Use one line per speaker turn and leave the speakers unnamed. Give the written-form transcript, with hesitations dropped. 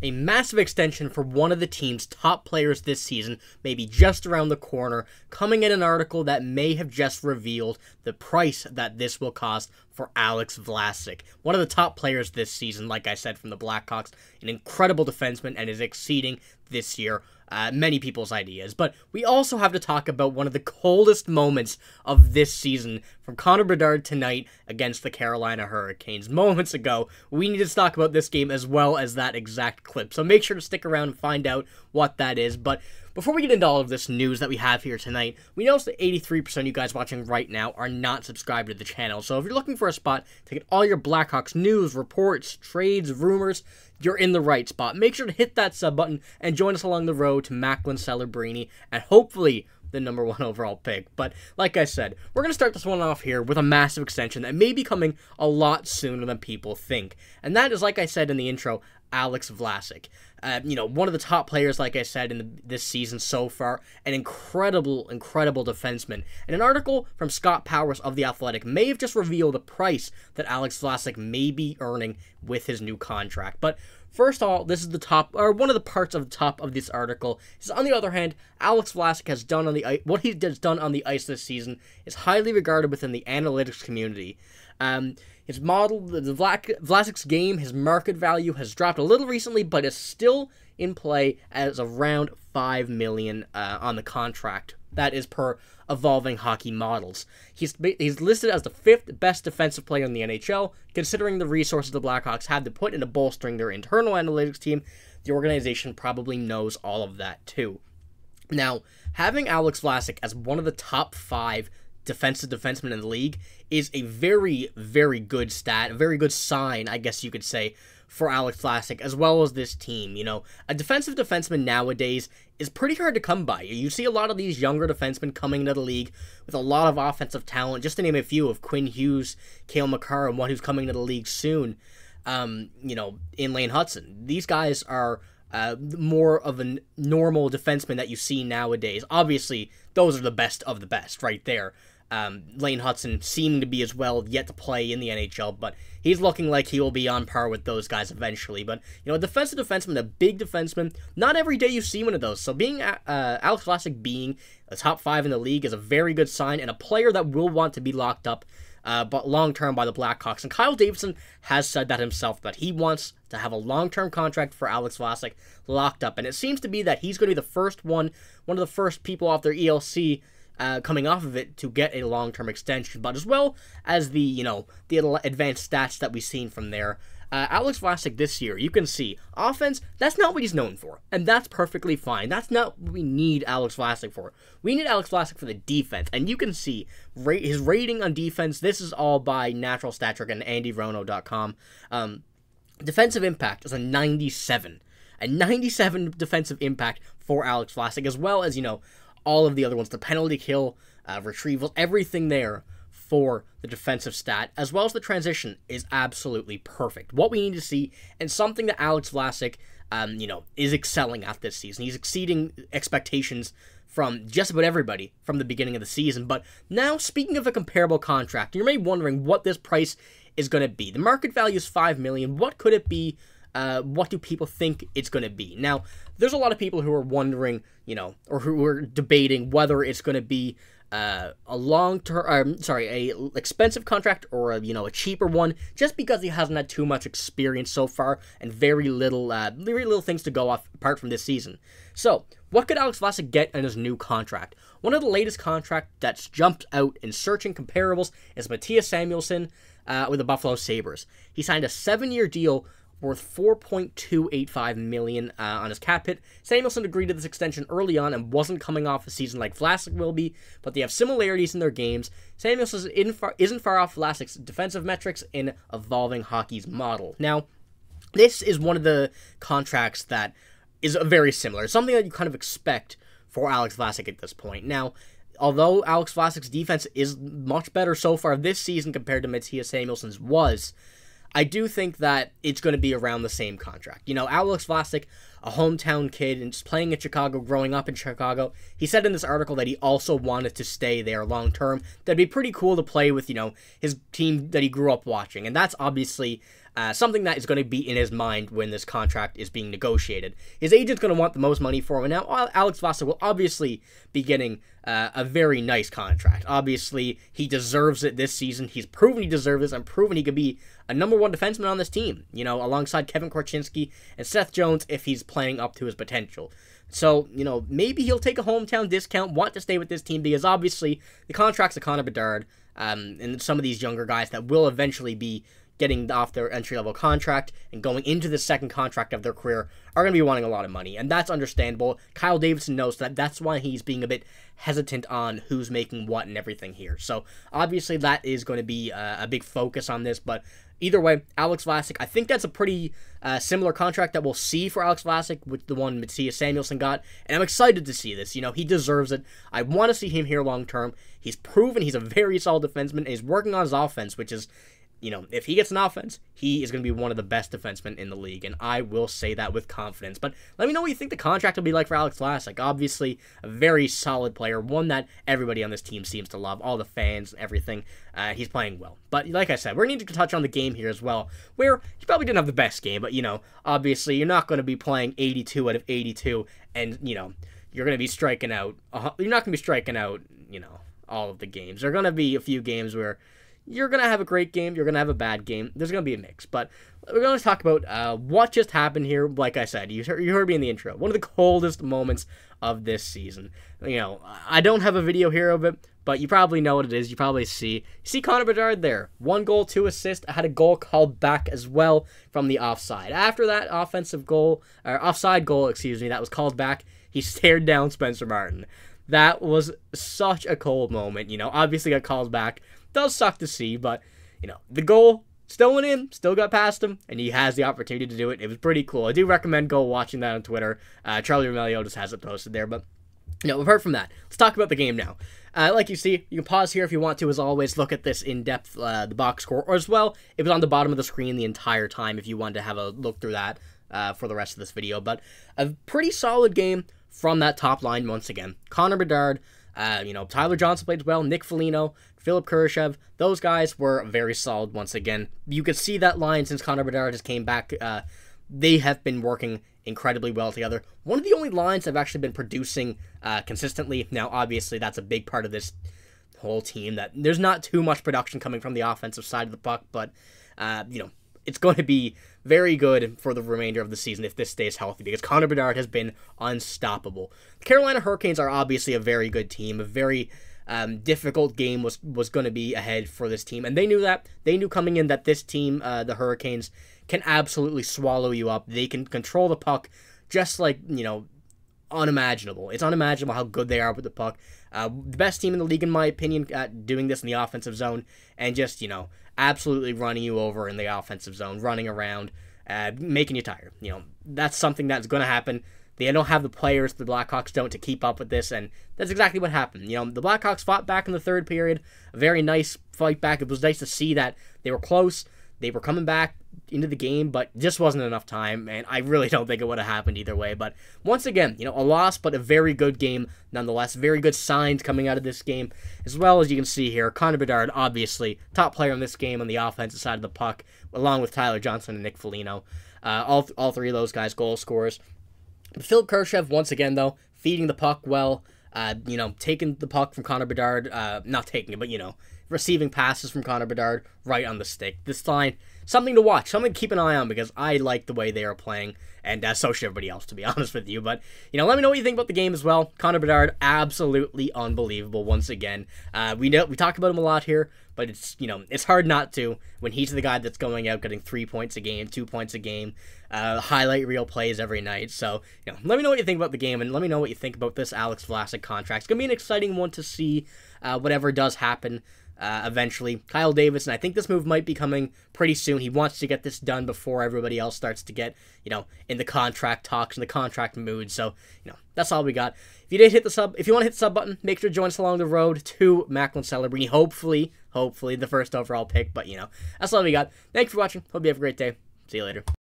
A massive extension for one of the team's top players this season may be just around the corner, coming in an article that may have just revealed the price that this will cost for Alex Vlasic, one of the top players this season, like I said, from the Blackhawks, an incredible defenseman and is exceeding this year many people's ideas. But we also have to talk about one of the coldest moments of this season from Connor Bedard tonight against the Carolina Hurricanes. Moments ago, we need to talk about this game as well as that exact clip. So make sure to stick around and find out what that is. But before we get into all of this news that we have here tonight, we notice that 83% of you guys watching right now are not subscribed to the channel. So if you're looking for a spot to get all your Blackhawks news, reports, trades, rumors, you're in the right spot. Make sure to hit that sub button and join us along the road to Macklin Celebrini and hopefully the #1 overall pick. But like I said, we're going to start this one off here with a massive extension that may be coming a lot sooner than people think. And that is, like I said in the intro, Alex Vlasic. One of the top players, like I said, in this season so far. An incredible defenseman. And an article from Scott Powers of The Athletic may have just revealed the price that Alex Vlasic may be earning with his new contract. But first of all, this is the top, or one of the parts of the top of this article. Is on the other hand, Alex Vlasic has done on the ice, what he has done on the ice this season is highly regarded within the analytics community. His model, Vlasic's game, his market value has dropped a little recently, but is still in play as around $5 million on the contract. That is per Evolving Hockey Models. He's listed as the 5th best defensive player in the NHL, considering the resources the Blackhawks had to put into bolstering their internal analytics team. The organization probably knows all of that too. Now, having Alex Vlasic as one of the top 5 defensive defensemen in the league is a very, very good stat, a very good sign, I guess you could say, for Alex Vlasic, as well as this team. You know, a defensive defenseman nowadays is pretty hard to come by. You see a lot of these younger defensemen coming into the league with a lot of offensive talent, just to name a few of Quinn Hughes, Cale Makar, and one who's coming into the league soon, in Lane Hudson. These guys are more of a normal defenseman that you see nowadays. Obviously, those are the best of the best right there. Lane Hudson seeming to be as well yet to play in the NHL, but he's looking like he will be on par with those guys eventually. But, a defensive defenseman, a big defenseman, not every day you see one of those. So being Alex Vlasic being a top 5 in the league is a very good sign, and a player that will want to be locked up but long-term by the Blackhawks. And Kyle Davidson has said that himself, that he wants to have a long-term contract for Alex Vlasic locked up. And it seems to be that he's going to be the first one of the first people off their ELC coming off of it to get a long-term extension. But as well as the advanced stats that we've seen from there, Alex Vlasic this year, you can see, offense, that's not what he's known for. And that's perfectly fine. That's not what we need Alex Vlasic for. We need Alex Vlasic for the defense. And you can see his rating on defense. This is all by Natural Stat Trick and AndyRono.com. Defensive impact is a 97. A 97 defensive impact for Alex Vlasic, as well as, all of the other ones, the penalty kill, retrievals, everything there for the defensive stat, as well as the transition, is absolutely perfect. What we need to see, and something that Alex Vlasic, is excelling at this season. He's exceeding expectations from just about everybody from the beginning of the season. But now, speaking of a comparable contract, you may be wondering what this price is going to be. The market value is $5 million. What could it be? What do people think it's going to be? Now, there's a lot of people who are wondering, or who are debating whether it's going to be a expensive contract or a cheaper one, just because he hasn't had too much experience so far and very little things to go off apart from this season. So, what could Alex Vlasic get in his new contract? One of the latest contracts that's jumped out in searching comparables is Mattias Samuelsson with the Buffalo Sabres. He signed a 7-year deal worth $4.285 million on his cap hit. Samuelsson agreed to this extension early on and wasn't coming off a season like Vlasic will be, but they have similarities in their games. Samuelsson isn't far off Vlasic's defensive metrics in Evolving Hockey's model. Now, this is one of the contracts that is very similar, something that you kind of expect for Alex Vlasic at this point. Now, although Alex Vlasic's defense is much better so far this season compared to Mattias Samuelsson's was, I do think that it's going to be around the same contract. Alex Vlasic, a hometown kid and just playing in Chicago, growing up in Chicago, he said in this article that he also wanted to stay there long term. That'd be pretty cool to play with, his team that he grew up watching. And that's obviously something that is going to be in his mind when this contract is being negotiated. His agent's going to want the most money for him, and now Alex Vlasic will obviously be getting a very nice contract. Obviously, he deserves it this season. He's proven he deserves this, and proven he could be a #1 defenseman on this team, you know, alongside Kevin Korchinkski and Seth Jones if he's playing up to his potential. So, you know, maybe he'll take a hometown discount, want to stay with this team, because obviously the contracts of Connor Bedard and some of these younger guys that will eventually be getting off their entry-level contract and going into the second contract of their career are going to be wanting a lot of money, and that's understandable. Kyle Davidson knows that. That's why he's being a bit hesitant on who's making what and everything here. So, obviously, that is going to be a big focus on this, but either way, Alex Vlasic, I think that's a pretty similar contract that we'll see for Alex Vlasic with the one Mattias Samuelsson got, and I'm excited to see this. You know, he deserves it. I want to see him here long-term. He's proven he's a very solid defenseman, and he's working on his offense, which is, you know, if he gets an offense, he is going to be one of the best defensemen in the league, and I will say that with confidence. But let me know what you think the contract will be like for Alex Vlasic. Obviously, a very solid player, one that everybody on this team seems to love, all the fans, everything. He's playing well. But like I said, we're going to need to touch on the game here as well, where he probably didn't have the best game, but, you know, obviously you're not going to be playing 82 out of 82, and, you know, you're going to be striking out. You're not going to be striking out, you know, all of the games. There are going to be a few games where you're going to have a great game, you're going to have a bad game. There's going to be a mix. But we're going to talk about what just happened here. Like I said, you heard me in the intro. One of the coldest moments of this season. You know, I don't have a video here of it, but you probably know what it is. You probably see Connor Bedard there. 1 goal, 2 assists. I had a goal called back as well from the offside. After that offside goal, that was called back, he stared down Spencer Martin. That was such a cold moment. You know, obviously got called back. Does suck to see, but, you know, the goal still went in, still got past him, and he has the opportunity to do it. It was pretty cool. I do recommend go watching that on Twitter. Charlie Romelio just has it posted there, but, you know, apart from that, let's talk about the game now. Like you see, you can pause here if you want to, as always, look at this in depth, the box score, or as well, it was on the bottom of the screen the entire time if you wanted to have a look through that for the rest of this video, but a pretty solid game from that top line once again. Connor Bedard, you know, Tyler Johnson played well, Nick Foligno, Philipp Kurashev, those guys were very solid once again. You could see that line since Connor Bedard just came back. They have been working incredibly well together. One of the only lines that have actually been producing consistently. Now, obviously, that's a big part of this whole team, that there's not too much production coming from the offensive side of the puck, but, you know, it's going to be very good for the remainder of the season if this stays healthy, because Connor Bedard has been unstoppable. The Carolina Hurricanes are obviously a very good team. A very difficult game was going to be ahead for this team, and they knew that. They knew coming in that this team, the Hurricanes, can absolutely swallow you up. They can control the puck just like, you know, unimaginable. It's unimaginable how good they are with the puck. The best team in the league, in my opinion, at doing this in the offensive zone, and just, you know, absolutely running you over in the offensive zone, running around, making you tired. You know, that's something that's going to happen. They don't have the players, the Blackhawks don't, to keep up with this, and that's exactly what happened. You know, the Blackhawks fought back in the third period, a very nice fight back. It was nice to see that they were close, they were coming back into the game, but just wasn't enough time, and I really don't think it would have happened either way. But once again, you know, a loss, but a very good game nonetheless. Very good signs coming out of this game, as well as you can see here. Connor Bedard, obviously, top player in this game on the offensive side of the puck, along with Tyler Johnson and Nick Foligno. All three of those guys goal scorers. Philipp Kurashev, once again, though, feeding the puck well, you know, taking the puck from Connor Bedard, not taking it, but, you know, receiving passes from Connor Bedard right on the stick. This line, something to watch, something to keep an eye on, because I like the way they are playing, and so should everybody else, to be honest with you. But, you know, let me know what you think about the game as well. Connor Bedard, absolutely unbelievable once again. We talk about him a lot here, but it's, you know, it's hard not to when he's the guy that's going out getting 3 points a game, 2 points a game, highlight reel plays every night. So, you know, let me know what you think about the game, and let me know what you think about this Alex Vlasic contract. It's going to be an exciting one to see whatever does happen. Eventually, Kyle Davidson, I think this move might be coming pretty soon. He wants to get this done before everybody else starts to get, you know, in the contract talks, in the contract mood. So, you know, that's all we got. If you want to hit the sub button, make sure to join us along the road to Macklin Celebrini. Hopefully, the first overall pick. But, you know, that's all we got. Thanks for watching. Hope you have a great day. See you later.